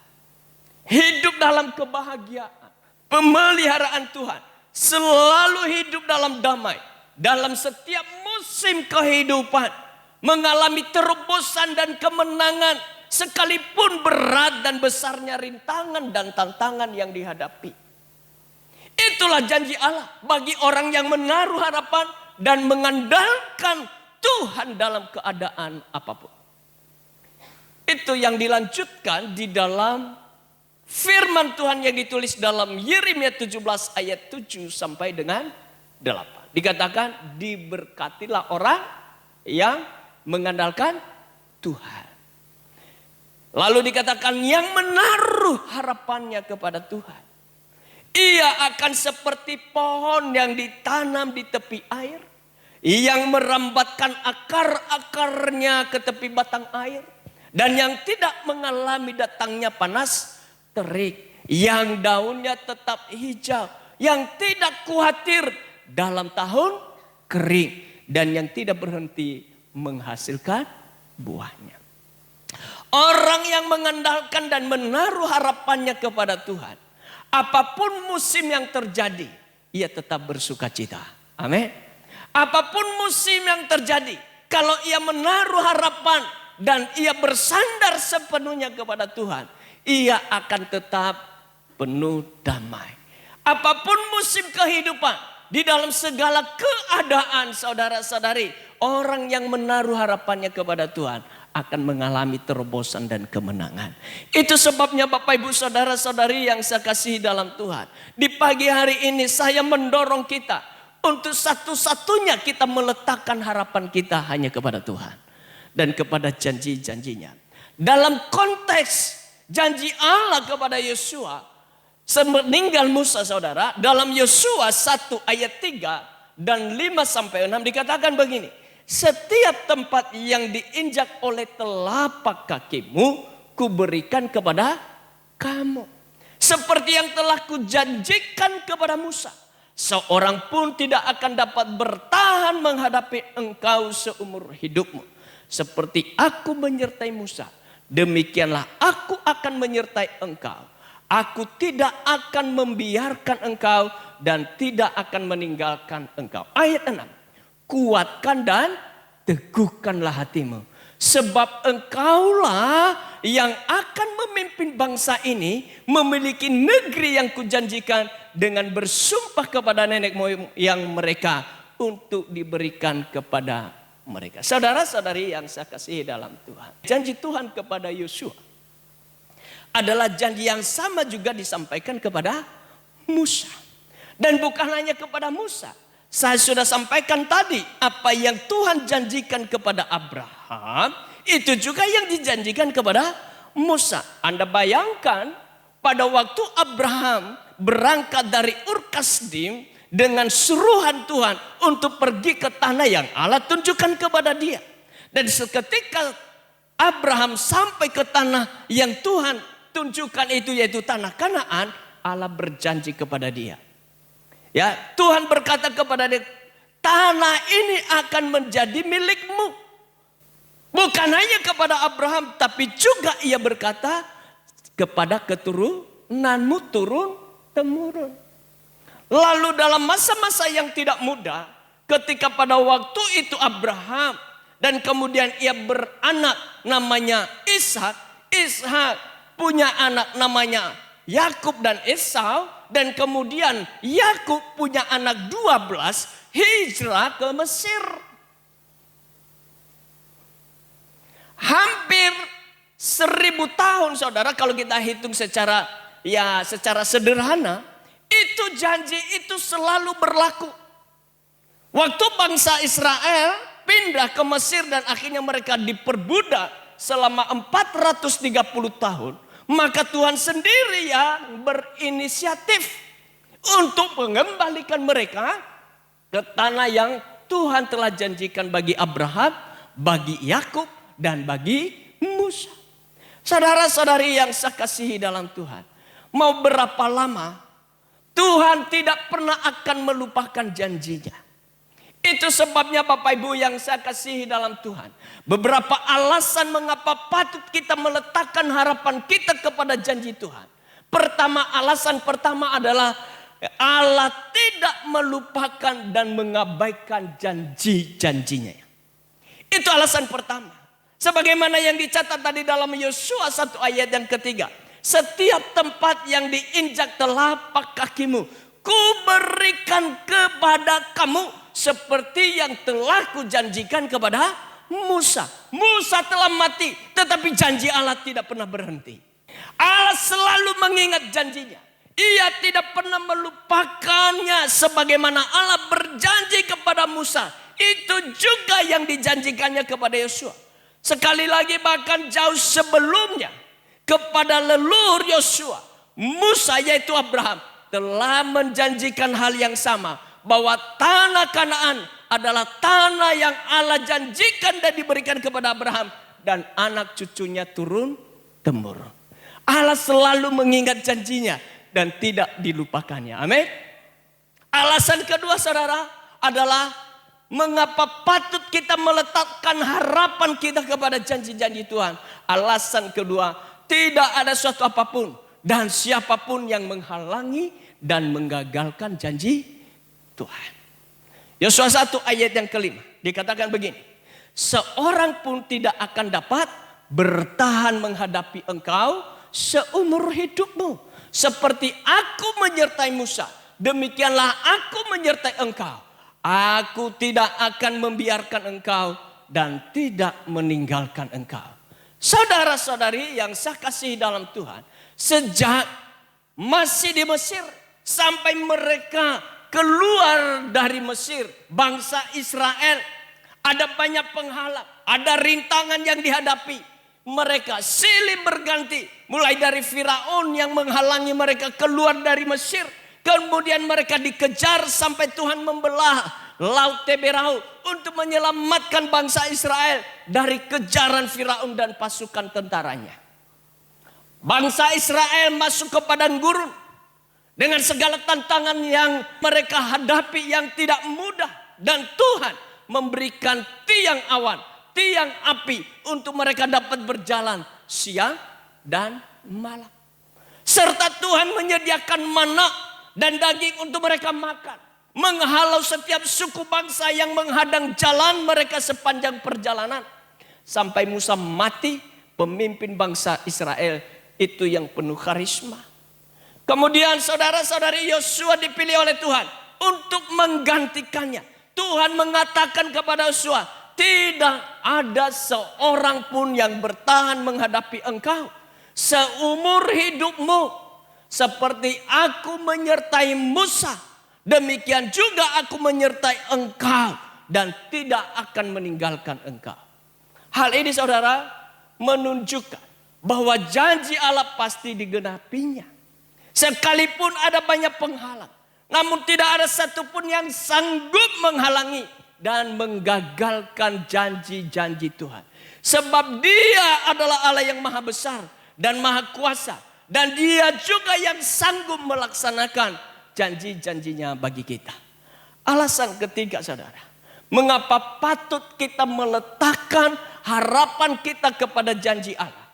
Hidup dalam kebahagiaan, pemeliharaan Tuhan, selalu hidup dalam damai, dalam setiap musim kehidupan, mengalami terobosan dan kemenangan, sekalipun berat dan besarnya rintangan dan tantangan yang dihadapi. Itulah janji Allah bagi orang yang menaruh harapan dan mengandalkan Tuhan dalam keadaan apapun. Itu yang dilanjutkan di dalam firman Tuhan yang ditulis dalam Yeremia 17 ayat 7 sampai dengan 8. Dikatakan, diberkatilah orang yang mengandalkan Tuhan. Lalu dikatakan, yang menaruh harapannya kepada Tuhan. Ia akan seperti pohon yang ditanam di tepi air, yang merambatkan akar-akarnya ke tepi batang air, dan yang tidak mengalami datangnya panas terik, yang daunnya tetap hijau, yang tidak khawatir dalam tahun kering, dan yang tidak berhenti menghasilkan buahnya. Orang yang mengandalkan dan menaruh harapannya kepada Tuhan, apapun musim yang terjadi, ia tetap bersuka cita. Amin. Apapun musim yang terjadi, kalau ia menaruh harapan dan ia bersandar sepenuhnya kepada Tuhan, ia akan tetap penuh damai. Apapun musim kehidupan, di dalam segala keadaan, saudara-saudari, orang yang menaruh harapannya kepada Tuhan akan mengalami terobosan dan kemenangan. Itu sebabnya Bapak Ibu saudara-saudari yang saya kasihi dalam Tuhan, di pagi hari ini saya mendorong kita untuk satu-satunya kita meletakkan harapan kita hanya kepada Tuhan dan kepada janji-janjinya. Dalam konteks janji Allah kepada Yosua semeninggal Musa, saudara, dalam Yosua 1 ayat 3 dan 5 sampai 6 dikatakan begini. Setiap tempat yang diinjak oleh telapak kakimu, kuberikan kepada kamu. Seperti yang telah kujanjikan kepada Musa. Seorang pun tidak akan dapat bertahan menghadapi engkau seumur hidupmu. Seperti aku menyertai Musa, demikianlah aku akan menyertai engkau. Aku tidak akan membiarkan engkau dan tidak akan meninggalkan engkau. Ayat 6. Kuatkan dan teguhkanlah hatimu. Sebab engkaulah yang akan memimpin bangsa ini memiliki negeri yang kujanjikan dengan bersumpah kepada nenek moyang mereka untuk diberikan kepada mereka. Saudara-saudari yang saya kasihi dalam Tuhan. Janji Tuhan kepada Yosua adalah janji yang sama juga disampaikan kepada Musa. Dan bukan hanya kepada Musa. Saya sudah sampaikan tadi apa yang Tuhan janjikan kepada Abraham, itu juga yang dijanjikan kepada Musa. Anda bayangkan pada waktu Abraham berangkat dari Ur Kasdim dengan suruhan Tuhan untuk pergi ke tanah yang Allah tunjukkan kepada dia. Dan seketika Abraham sampai ke tanah yang Tuhan tunjukkan itu, yaitu tanah Kanaan, Allah berjanji kepada dia. Ya, Tuhan berkata kepada dia, tanah ini akan menjadi milikmu. Bukan hanya kepada Abraham, tapi juga ia berkata kepada keturunanmu turun temurun. Lalu dalam masa-masa yang tidak mudah, ketika pada waktu itu Abraham dan kemudian ia beranak namanya Ishak. Ishak punya anak namanya Yakub dan Esau. Dan kemudian Yakub punya anak 12 hijrah ke Mesir. Hampir 1000 tahun saudara, kalau kita hitung secara sederhana. Itu janji itu selalu berlaku. Waktu bangsa Israel pindah ke Mesir dan akhirnya mereka diperbudak selama 430 tahun. Maka Tuhan sendiri yang berinisiatif untuk mengembalikan mereka ke tanah yang Tuhan telah janjikan bagi Abraham, bagi Yakub, dan bagi Musa. Saudara-saudari yang saya kasihi dalam Tuhan, mau berapa lama Tuhan tidak pernah akan melupakan janjinya. Itu sebabnya Bapak Ibu yang saya kasihi dalam Tuhan. Beberapa alasan mengapa patut kita meletakkan harapan kita kepada janji Tuhan. Alasan pertama adalah Allah tidak melupakan dan mengabaikan janji-janjinya. Itu alasan pertama. Sebagaimana yang dicatat tadi dalam Yosua 1 ayat yang ketiga. Setiap tempat yang diinjak telapak kakimu, ku berikan kepada kamu seperti yang telah kujanjikan kepada Musa. Musa telah mati, tetapi janji Allah tidak pernah berhenti. Allah selalu mengingat janjinya. Ia tidak pernah melupakannya, sebagaimana Allah berjanji kepada Musa. Itu juga yang dijanjikannya kepada Yosua. Sekali lagi bahkan jauh sebelumnya, kepada leluhur Yosua, Musa yaitu Abraham telah menjanjikan hal yang sama. Bahwa tanah Kanaan adalah tanah yang Allah janjikan dan diberikan kepada Abraham. Dan anak cucunya turun temurun. Allah selalu mengingat janjinya dan tidak dilupakannya. Amin. Alasan kedua saudara adalah mengapa patut kita meletakkan harapan kita kepada janji-janji Tuhan. Alasan kedua, tidak ada suatu apapun dan siapapun yang menghalangi dan menggagalkan janji Tuhan. Yosua 1 ayat yang kelima dikatakan begini. Seorang pun tidak akan dapat bertahan menghadapi engkau seumur hidupmu. Seperti aku menyertai Musa, demikianlah aku menyertai engkau. Aku tidak akan membiarkan engkau dan tidak meninggalkan engkau. Saudara-saudari yang saya kasihi dalam Tuhan, sejak masih di Mesir sampai mereka keluar dari Mesir, bangsa Israel, ada banyak penghalang, ada rintangan yang dihadapi. Mereka silih berganti, mulai dari Firaun yang menghalangi mereka keluar dari Mesir. Kemudian mereka dikejar sampai Tuhan membelah Laut Teberau untuk menyelamatkan bangsa Israel dari kejaran Firaun dan pasukan tentaranya. Bangsa Israel masuk ke padang gurun dengan segala tantangan yang mereka hadapi yang tidak mudah. Dan Tuhan memberikan tiang awan, tiang api untuk mereka dapat berjalan siang dan malam. Serta Tuhan menyediakan mana dan daging untuk mereka makan. Menghalau setiap suku bangsa yang menghadang jalan mereka sepanjang perjalanan. Sampai Musa mati, pemimpin bangsa Israel itu yang penuh karisma. Kemudian saudara-saudari Yosua dipilih oleh Tuhan untuk menggantikannya. Tuhan mengatakan kepada Yosua, tidak ada seorang pun yang bertahan menghadapi engkau seumur hidupmu. Seperti aku menyertai Musa, demikian juga aku menyertai engkau dan tidak akan meninggalkan engkau. Hal ini saudara menunjukkan bahwa janji Allah pasti digenapinya. Sekalipun ada banyak penghalang, namun tidak ada satupun yang sanggup menghalangi dan menggagalkan janji-janji Tuhan. Sebab Dia adalah Allah yang maha besar dan maha kuasa. Dan Dia juga yang sanggup melaksanakan janji-janjinya bagi kita. Alasan ketiga saudara, mengapa patut kita meletakkan harapan kita kepada janji Allah.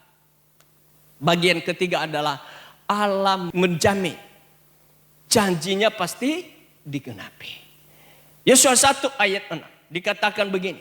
Bagian ketiga adalah Allah menjamin janjinya pasti digenapi. Yesaya 1 ayat 6 dikatakan begini.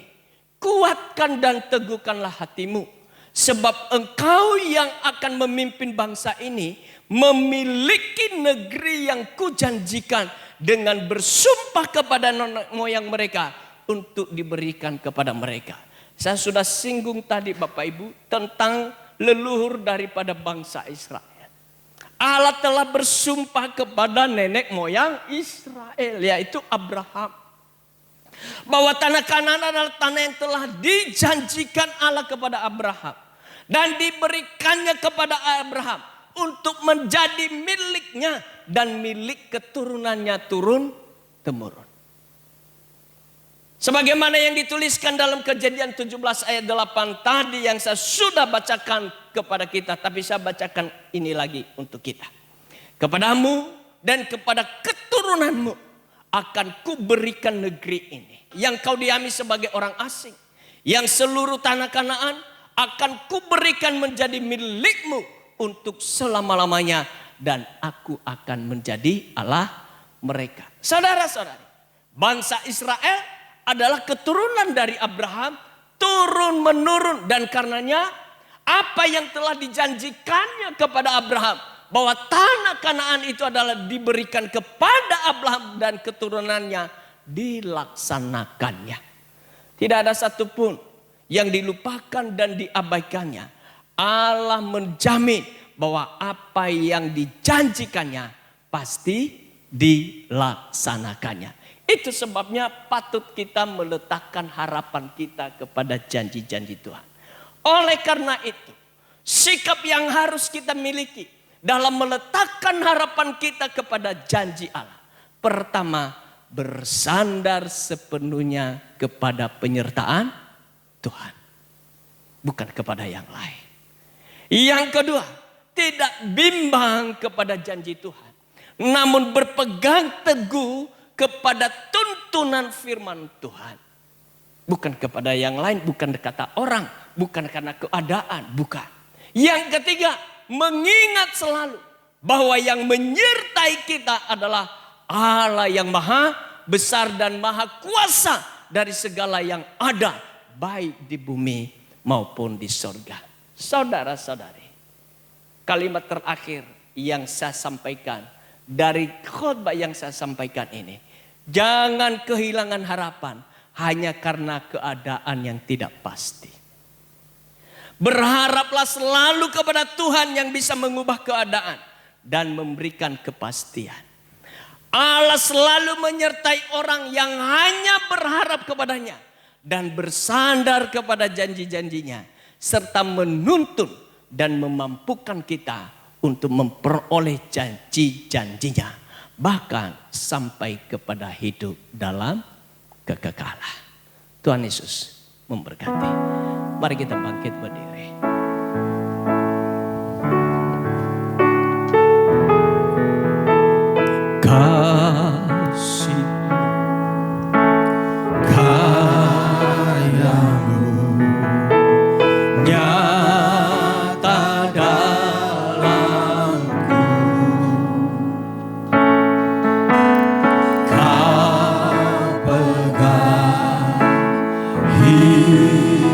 Kuatkan dan teguhkanlah hatimu. Sebab engkau yang akan memimpin bangsa ini memiliki negeri yang kujanjikan dengan bersumpah kepada nenek moyang mereka untuk diberikan kepada mereka. Saya sudah singgung tadi Bapak Ibu tentang leluhur daripada bangsa Israel. Allah telah bersumpah kepada nenek moyang Israel, yaitu Abraham, bahwa tanah Kanaan adalah tanah yang telah dijanjikan Allah kepada Abraham dan diberikannya kepada Abraham untuk menjadi miliknya dan milik keturunannya turun temurun. Sebagaimana yang dituliskan dalam Kejadian 17 ayat 8 tadi yang saya sudah bacakan kepada kita. Tapi saya bacakan ini lagi untuk kita. Kepadamu dan kepada keturunanmu akan kuberikan negeri ini. Yang kau diami sebagai orang asing. Yang seluruh tanah Kanaan akan kuberikan menjadi milikmu untuk selama-lamanya. Dan aku akan menjadi Allah mereka. Saudara-saudari, bangsa Israel adalah keturunan dari Abraham turun menurun, dan karenanya apa yang telah dijanjikannya kepada Abraham bahwa tanah Kanaan itu adalah diberikan kepada Abraham dan keturunannya dilaksanakannya. Tidak ada satupun yang dilupakan dan diabaikannya. Allah menjamin bahwa apa yang dijanjikannya pasti dilaksanakannya. Itu sebabnya patut kita meletakkan harapan kita kepada janji-janji Tuhan. Oleh karena itu, sikap yang harus kita miliki dalam meletakkan harapan kita kepada janji Allah. Pertama, bersandar sepenuhnya kepada penyertaan Tuhan, bukan kepada yang lain. Yang kedua, tidak bimbang kepada janji Tuhan, namun berpegang teguh kepada tuntunan firman Tuhan. Bukan kepada yang lain, bukan kata orang, bukan karena keadaan, bukan. Yang ketiga, mengingat selalu bahwa yang menyertai kita adalah Allah yang maha besar dan maha kuasa dari segala yang ada, baik di bumi maupun di surga. Saudara-saudari, kalimat terakhir yang saya sampaikan dari khotbah yang saya sampaikan ini, jangan kehilangan harapan hanya karena keadaan yang tidak pasti. Berharaplah selalu kepada Tuhan yang bisa mengubah keadaan dan memberikan kepastian. Allah selalu menyertai orang yang hanya berharap kepadanya dan bersandar kepada janji-janjinya, serta menuntun dan memampukan kita untuk memperoleh janji-janjinya, bahkan sampai kepada hidup dalam kekekalan. Tuhan Yesus memberkati. Mari kita bangkit berdiri. Kasih kayamu nyata dalamku, kau pegang hidupku.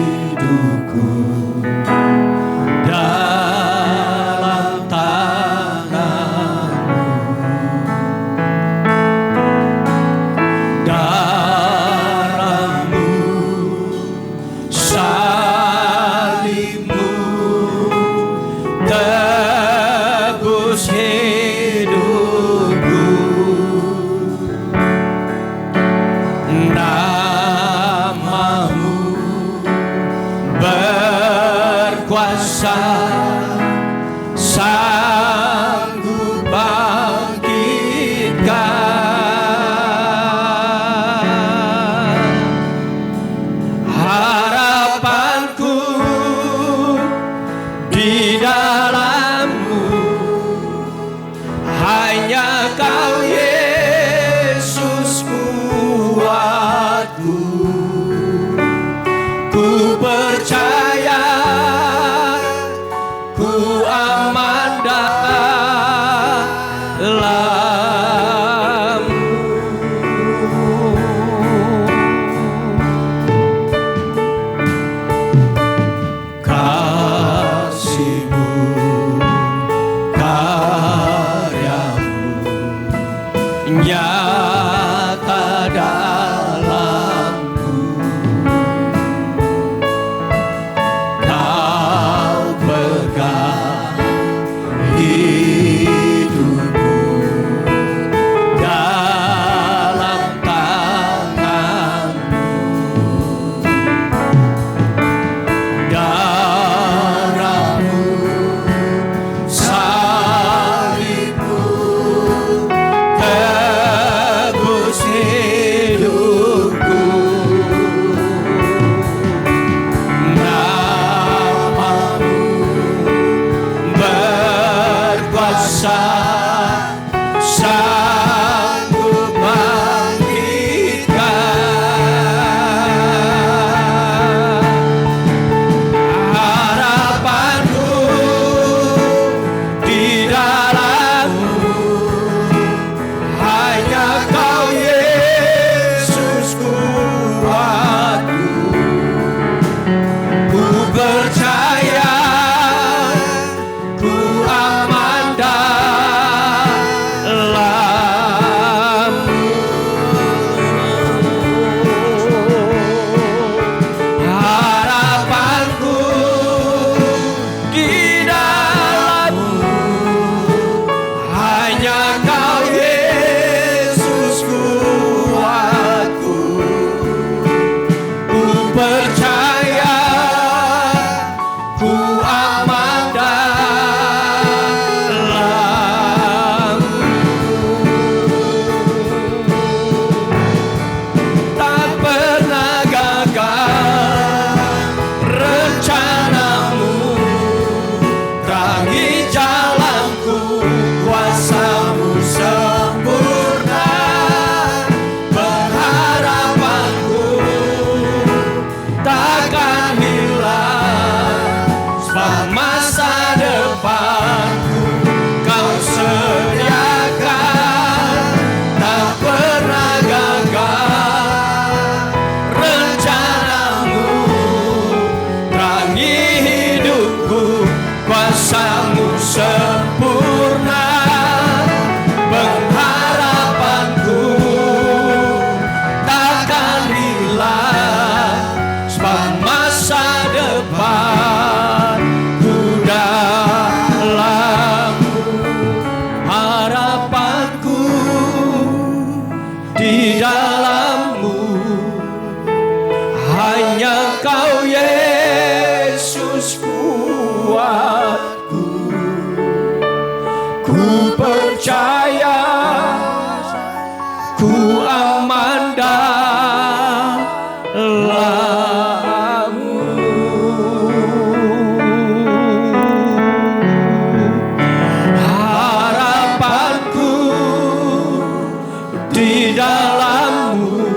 nyata dalamku. Kau pegang hidupku dalam tanganmu. Darahmu, salibmu, tebus hidupku. Namamu berkuasa, sanggup bangkitkan. Harapanku di dalammu, hanya Kau Yesus kuatku. Ku percaya, ku aman dalam-Mu. Harapanku di dalam-Mu, hanya Kau Yesus kuatku. Ku percaya, ku aman dalam-Mu. Tak pernah gagal rencanamu, terangi jalanku, kuasa-Mu sempurna. Pengharapanku takkan hilang, sebab masa depanku Kau sediakan. Tak pernah gagal rencanamu, terangi hidupku, kuasa-Mu sempurna. Pengharapanku takkan hilang, sebab masa depanku dalam-Mu. Harapanku di dalam-Mu, hanya Kau Yesus kuatku. Ku percaya, ku aman dalam-Mu. Harapanku di dalam-Mu,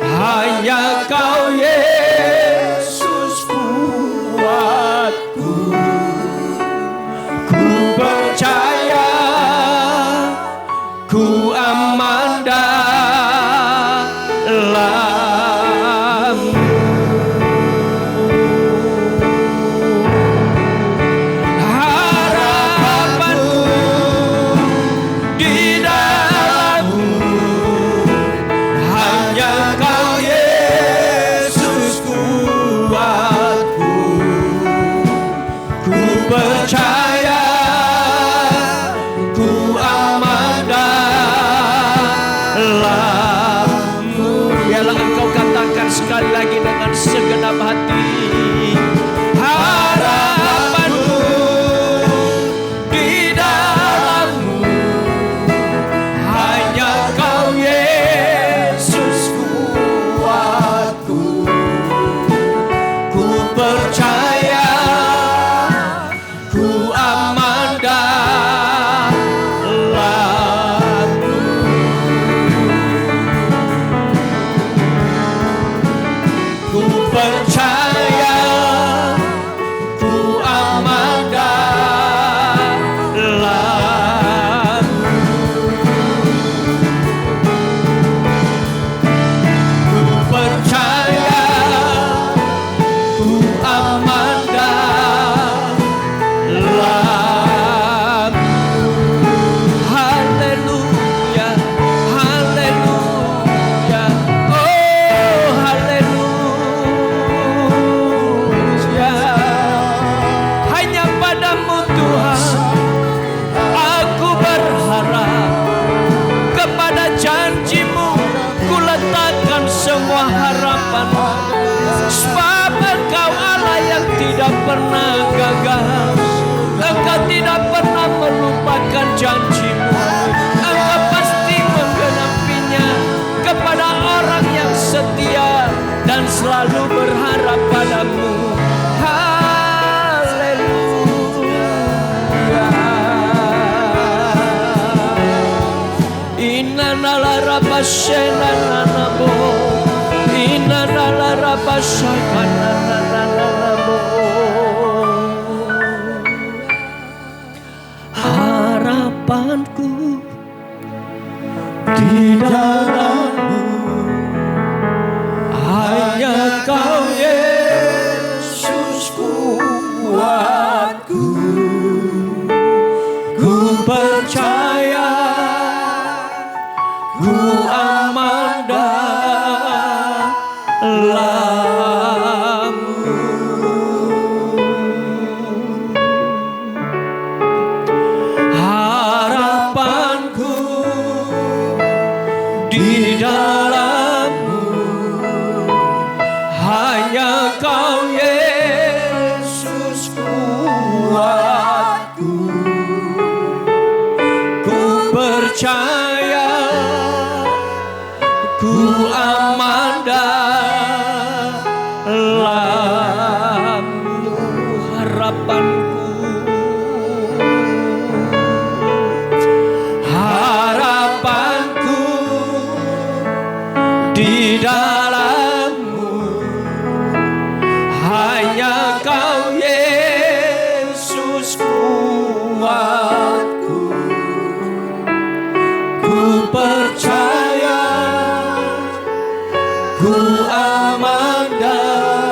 hanya Kau Yesus kuatku. Ku percaya, ku aman dalam-Mu. Harapanku di dalam-Mu, hanya Kau Yesus kuatku. Ku percaya, ku aman dalam-Mu. pernah gagal. Engkau tidak pernah melupakan janji-Mu. Engkau pasti menggenapinya kepada orang yang setia dan selalu berharap padamu. Haleluya. Inanala rabashena nanabo. Inanala rabashakana nanabo. Harapanku di dalam-Mu, hanya Kau Yesus kuatku. Ku percaya, ku aman dalam-Mu. Harapanku di dalam-Mu, hanya Kau Yesus kuatku. Ku percaya, ku aman dalam-Mu. Harapanku, harapanku di dalam-Mu, hanya Kau Yesus kuatku. Ku percaya, ku aman dalam-Mu.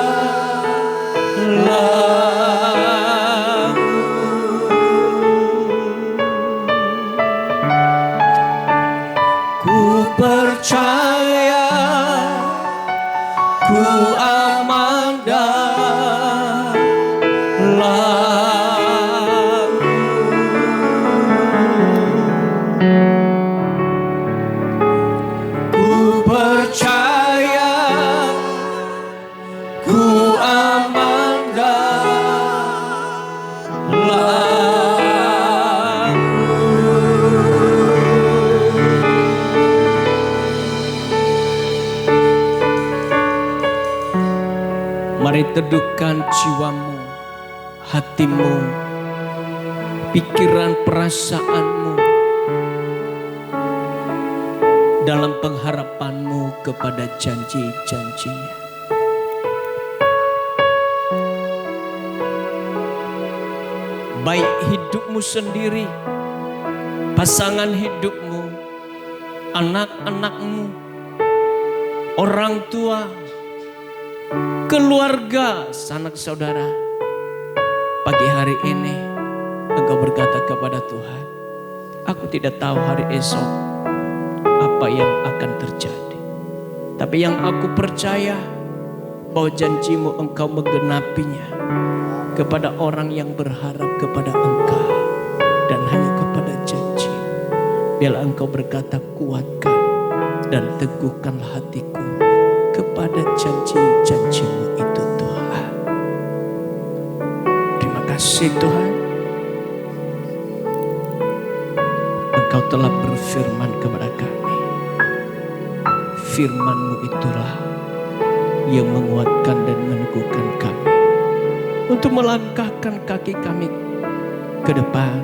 Ku percaya, ku aman dalam-Mu. Ku percaya, ku aman dalam-Mu. Mari teduhkan jiwamu, hatimu, pikiran perasaanmu dalam pengharapanmu kepada janji-janji-Nya. Baik hidupmu sendiri, pasangan hidupmu, anak-anakmu, orang tua, keluarga, sanak saudara. Pagi hari ini engkau berkata kepada Tuhan, aku tidak tahu hari esok apa yang akan terjadi. Tapi yang aku percaya bahwa janji-Mu Engkau menggenapinya kepada orang yang berharap kepada Engkau dan hanya kepada janji. Biarlah Engkau berkata, kuatkan dan teguhkan hatiku kepada janji-janji-Mu itu Tuhan. Terima kasih Tuhan. Engkau telah berfirman kepada kami. Firman-Mu itulah yang menguatkan dan meneguhkan kami untuk melangkahkan kaki kami ke depan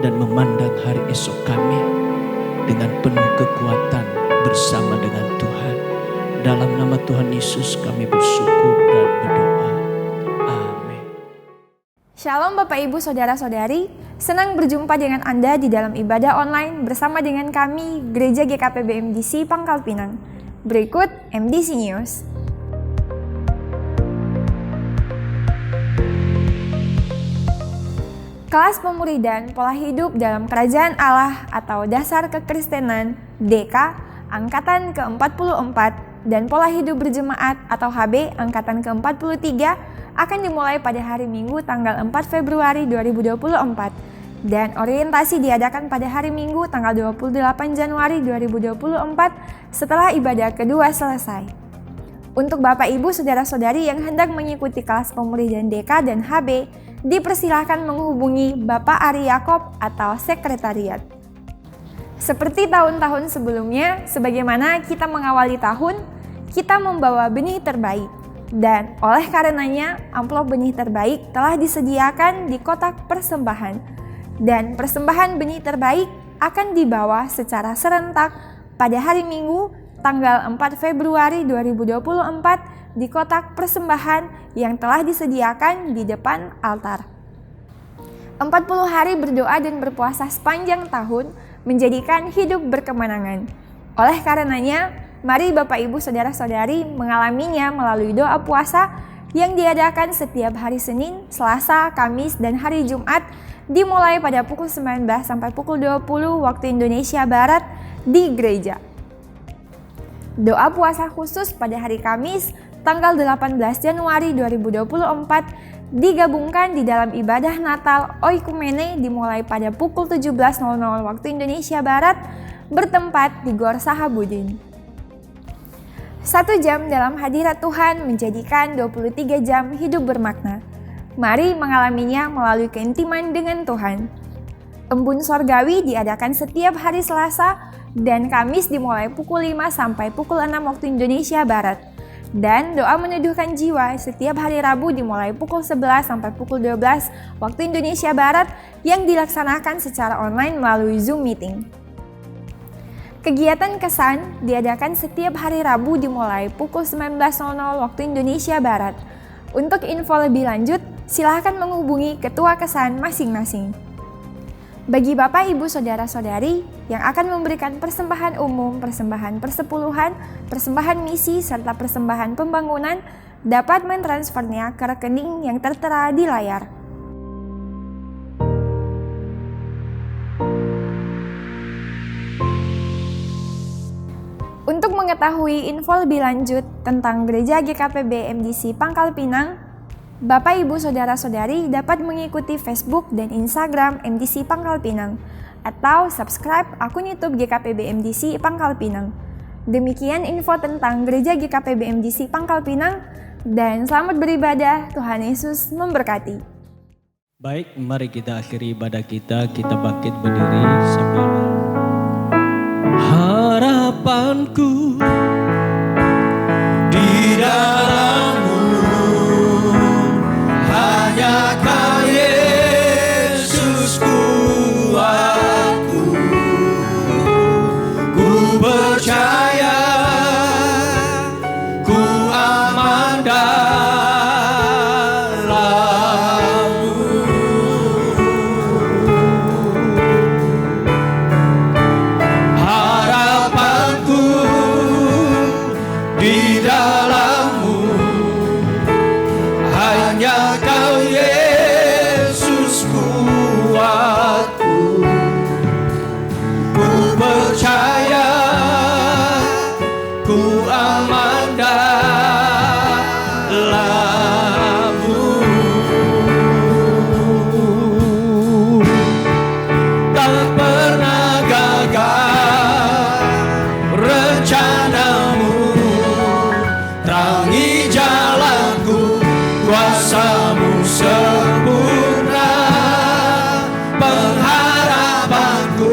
dan memandang hari esok kami dengan penuh kekuatan bersama dengan Tuhan. Dalam nama Tuhan Yesus kami bersyukur dan berdoa. Amin. Shalom Bapak Ibu Saudara-saudari, senang berjumpa dengan Anda di dalam ibadah online bersama dengan kami Gereja GKP BMDC Pangkal Pinang. Berikut MDC News. Kelas Pemuridan Pola Hidup dalam Kerajaan Allah atau Dasar Kekristenan DK Angkatan ke-44 dan Pola Hidup Berjemaat atau HB Angkatan ke-43 akan dimulai pada hari Minggu tanggal 4 Februari 2024 dan orientasi diadakan pada hari Minggu tanggal 28 Januari 2024 setelah ibadah kedua selesai. Untuk Bapak Ibu Saudara-saudari yang hendak mengikuti kelas pemuridan DK dan HB, dipersilahkan menghubungi Bapak Ari Yakob atau sekretariat. Seperti tahun-tahun sebelumnya, sebagaimana kita mengawali tahun, kita membawa benih terbaik. Dan oleh karenanya, amplop benih terbaik telah disediakan di kotak persembahan. Dan persembahan benih terbaik akan dibawa secara serentak pada hari Minggu, tanggal 4 Februari 2024 di kotak persembahan yang telah disediakan di depan altar. 40 hari berdoa dan berpuasa sepanjang tahun menjadikan hidup berkemenangan. Oleh karenanya, mari Bapak Ibu Saudara-saudari mengalaminya melalui doa puasa yang diadakan setiap hari Senin, Selasa, Kamis, dan hari Jumat dimulai pada pukul 19 sampai pukul 20 waktu Indonesia Barat di gereja. Doa puasa khusus pada hari Kamis, tanggal 18 Januari 2024 digabungkan di dalam ibadah Natal Oikumene dimulai pada pukul 17.00 waktu Indonesia Barat bertempat di Gor Sahabudin. 1 jam dalam hadirat Tuhan menjadikan 23 jam hidup bermakna. Mari mengalaminya melalui keintiman dengan Tuhan. Embun Sorgawi diadakan setiap hari Selasa dan Kamis dimulai pukul 5 sampai pukul 6 waktu Indonesia Barat. Dan doa meneduhkan jiwa setiap hari Rabu dimulai pukul 11 sampai pukul 12 waktu Indonesia Barat yang dilaksanakan secara online melalui Zoom meeting. Kegiatan kesan diadakan setiap hari Rabu dimulai pukul 19.00 waktu Indonesia Barat. Untuk info lebih lanjut, silakan menghubungi ketua kesan masing-masing. Bagi Bapak, Ibu, Saudara-saudari yang akan memberikan persembahan umum, persembahan persepuluhan, persembahan misi, serta persembahan pembangunan, dapat mentransfernya ke rekening yang tertera di layar. Untuk mengetahui info lebih lanjut tentang Gereja GKPB MDC Pangkal Pinang, Bapak, Ibu, Saudara-saudari dapat mengikuti Facebook dan Instagram MDC Pangkal Pinang atau subscribe akun YouTube GKPB MDC Pangkal Pinang. Demikian info tentang Gereja GKPB MDC Pangkal Pinang dan selamat beribadah. Tuhan Yesus memberkati. Baik, mari kita akhiri ibadah kita bangkit berdiri sambil harapanku di dalammu hanya Kau Yesus kuatku, ku percaya ku aman dalammu. Harapanku di dalammu hanya Kau Yesus kuatku, ku percaya ku aman dalammu. Tak pernah gagal rencanamu, terangi jalanku, kuasa-Mu sempurna. Pengharapanku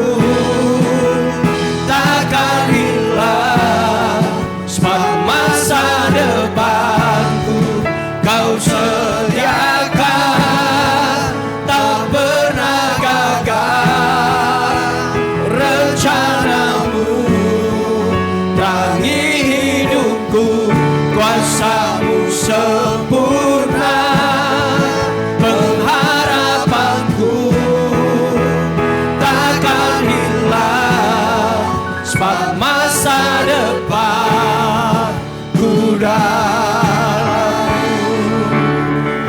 takkan hilang, sebab masa depanku Kau sediakan. Tak pernah gagal rencanamu, terangi hidupku, kuasa-Mu sempurna. Pengharapanku takkan hilang, sebab masa depanku dalam-Mu.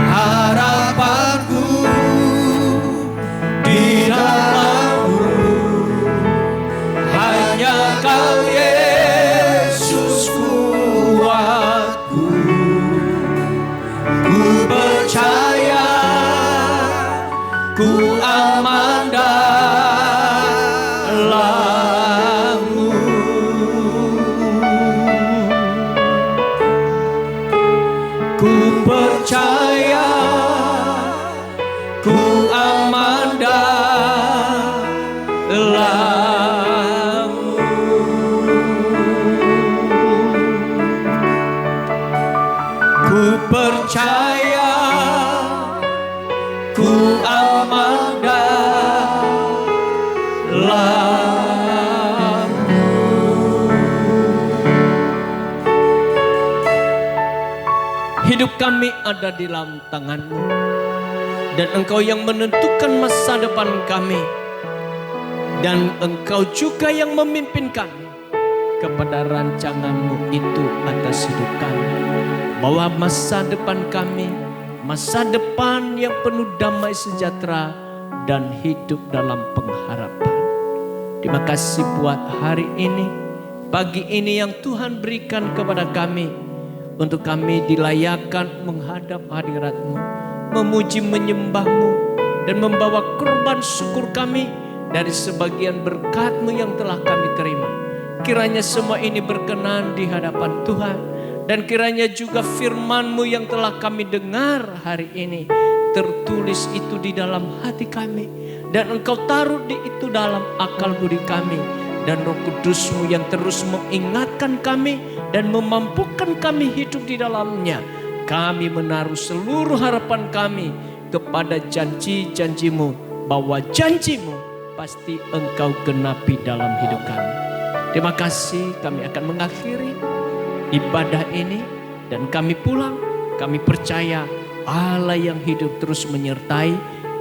Harapanku di dalam-Mu hanya Kau Yesus kuatku, ku percaya ku aman dalam-Mu. Hidup kami ada di dalam tangan-Mu. Dan Engkau yang menentukan masa depan kami. Dan Engkau juga yang memimpin kami kepada rancangan-Mu itu atas hidup kami. Bahwa masa depan kami, masa depan yang penuh damai sejahtera dan hidup dalam pengharapan. Terima kasih buat hari ini, pagi ini yang Tuhan berikan kepada kami, untuk kami dilayakkan menghadap hadirat-Mu, memuji menyembah-Mu, dan membawa korban syukur kami dari sebagian berkat-Mu yang telah kami terima. Kiranya semua ini berkenan di hadapan Tuhan, dan kiranya juga firman-Mu yang telah kami dengar hari ini tertulis itu di dalam hati kami, dan Engkau taruh di itu dalam akal budi kami, dan Roh Kudus-Mu yang terus mengingatkan kami dan memampukan kami hidup di dalamnya. Kami menaruh seluruh harapan kami kepada janji-janji-Mu, bahwa janji-Mu pasti Engkau genapi dalam hidup kami. Terima kasih, kami akan mengakhiri ibadah ini dan kami pulang. Kami percaya Allah yang hidup terus menyertai,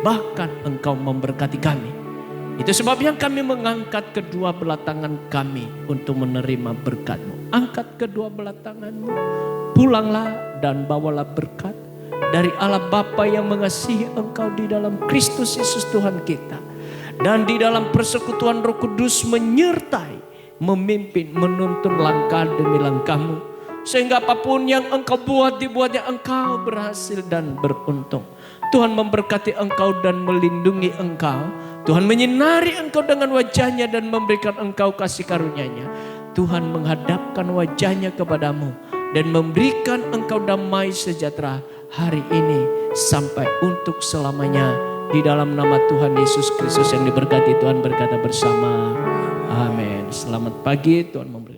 bahkan Engkau memberkati kami. Itu sebabnya kami mengangkat kedua belah tangan kami untuk menerima berkat-Mu. Angkat kedua belah tangan-Mu, pulanglah dan bawalah berkat dari Allah Bapa yang mengasihi engkau di dalam Kristus Yesus Tuhan kita. Dan di dalam persekutuan Roh Kudus menyertai, memimpin, menuntun langkah demi langkahmu. Sehingga apapun yang engkau buat, dibuatnya engkau berhasil dan beruntung. Tuhan memberkati engkau dan melindungi engkau. Tuhan menyinari engkau dengan wajahnya dan memberikan engkau kasih karunia-Nya. Tuhan menghadapkan wajahnya kepadamu dan memberikan engkau damai sejahtera hari ini sampai untuk selamanya. Di dalam nama Tuhan Yesus Kristus yang diberkati, Tuhan berkata bersama. Amin. Selamat pagi, Tuhan memberkati.